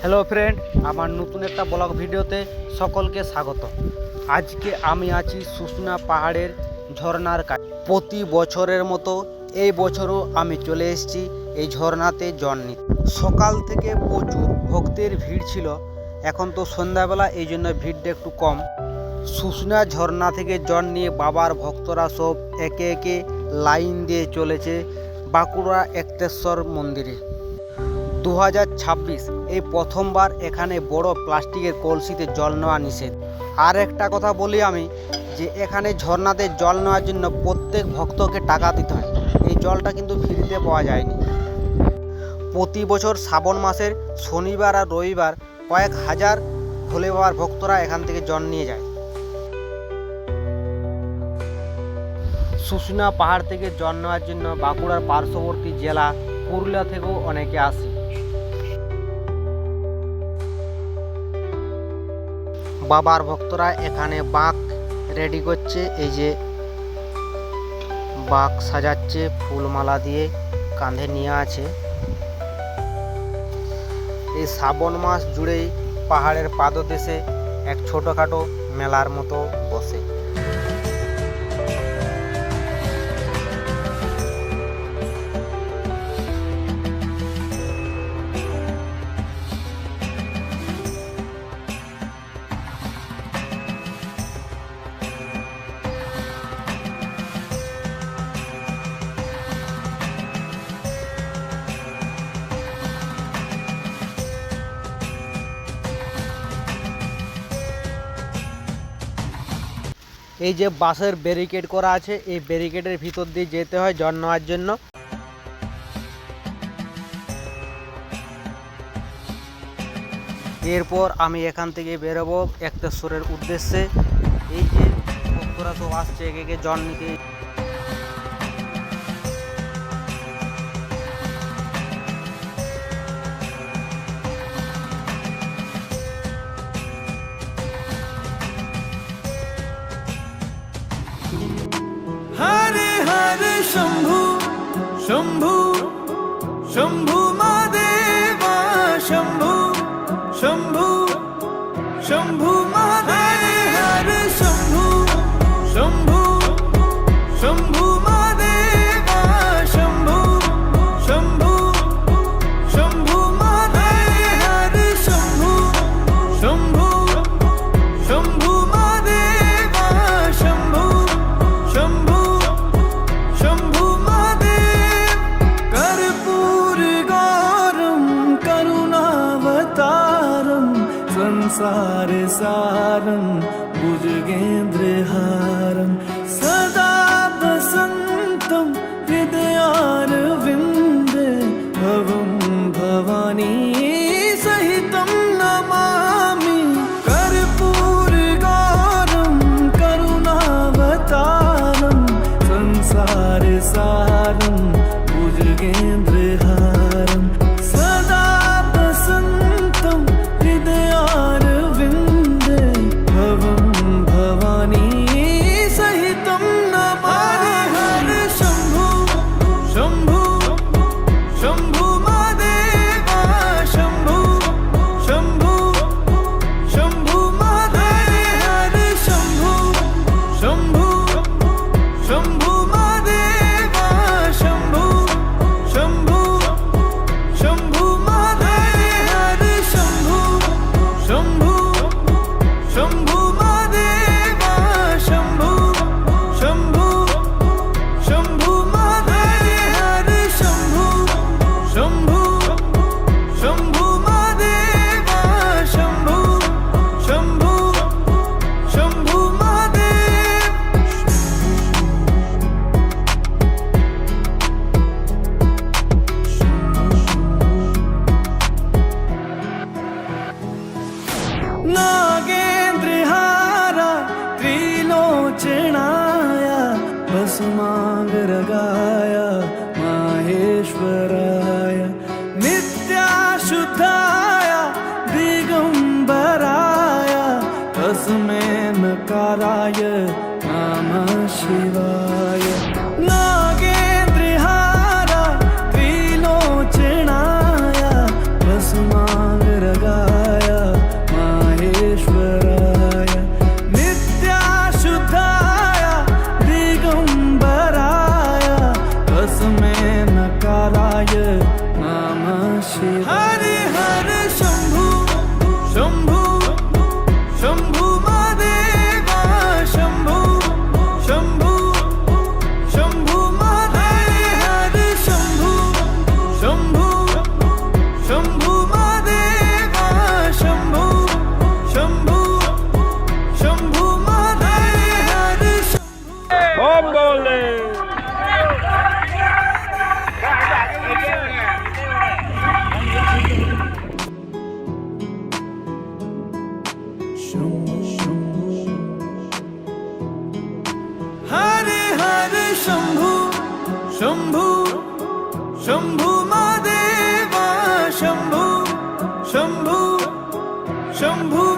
Hello friend, আমার নতুন একটা ব্লগ ভিডিওতে সকলকে স্বাগত। আজকে আমি আছি শুশুনিয়া পাহাড়ের ঝর্ণার কাছে। প্রতি বছরের মতো এই বছরও আমি চলে এসেছি এই ঝর্ণাতে জল নিতে। সকাল থেকে প্রচুর ভক্তের ভিড় ছিল, এখন তো সন্ধ্যাবেলা, এই জন্য ভিড়টা একটু কম। শুশুনিয়া ঝর্ণা থেকে জল নিয়ে বাবার ভক্তরা সব একে একে লাইন দিয়ে চলেছে বাঁকুড়া একটেশ্বর মন্দিরে। 2026 এই প্রথমবার এখানে বড় প্লাস্টিকের কলসিতে জল নেওয়া নিষেধ। আর একটা কথা বলি আমি, যে এখানে ঝর্ণাতে জল নেওয়ার জন্য প্রত্যেক ভক্তকে টাকা দিতে হয়, এই জলটা কিন্তু ফ্রিতে পাওয়া যায়নি। প্রতি বছর শ্রাবণ মাসের শনিবার আর রবিবার কয়েক হাজার ভোলে বাবার ভক্তরা এখান থেকে জল নিয়ে যায়। শুশুনিয়া পাহাড় থেকে জল নেওয়ার জন্য বাঁকুড়ার পার্শ্ববর্তী জেলা পুরুলিয়া থেকেও অনেকে আসে। বাবার ভক্তরা এখানে বাঁক রেডি করছে, এই যে বাঁক সাজাচ্ছে ফুলমালা দিয়ে, কাঁধে নিয়ে আছে। এই শ্রাবণ মাস জুড়েই পাহাড়ের পাদদেশে এক ছোটোখাটো মেলার মতো বসে। এই যে বাঁশের ব্যারিকেড করা আছে, এই ব্যারিকেডের ভিতর দিয়ে যেতে হয় জল নেওয়ার জন্য। এরপর আমি এখান থেকে বেরোবো একটেশ্বরের উদ্দেশ্যে। এই যে ভক্তরা তো আসছে একে একে জল নিতে। हरे हरे शंभु शंभु शंभु महादेवा शंभु शंभु शंभु महादेव हरे शंभु शंभु शंभु महादेवा शंभु शंभु शंभु महादेव हरे शंभु शंभु शंभु महादेवा शंभु शंभु शंभु महादेव कर्पूर गौरम करुणावतारम संसार सारम भुजगेन्द्रहारम सदा वसंतम हृदयारविंदे भवं भवानी सहितं नमामि कर्पूर गौरम करुणावतारम संसार सारम भुजगेन्द्रहारम सदा वसंतम हृदयारविंदे भवं भवानी सहितं नमामि हरे शंभु शंभु शंभु महादेवा शंभु शंभु शंभु महादेव हरे शंभु शंभु शंभु महादेवा शंभु शंभु शंभु महादेव हरे शंभु शंभु शंभु महादेवा शंभु शंभु शंभु महादेव हरे शंभु शंभु शंभु महादेवा शंभु शंभु शंभु महादेव नागेन्द्रहारा त्रिलोचनाय भस्मांगरगाय माहेश्वराय नित्याशुद्धाय दिगंबराय तस्मै नकाराय नमः शिवाय नागेन्द्रहारा त्रिलोचनाय भस्मांगरगाय शंभू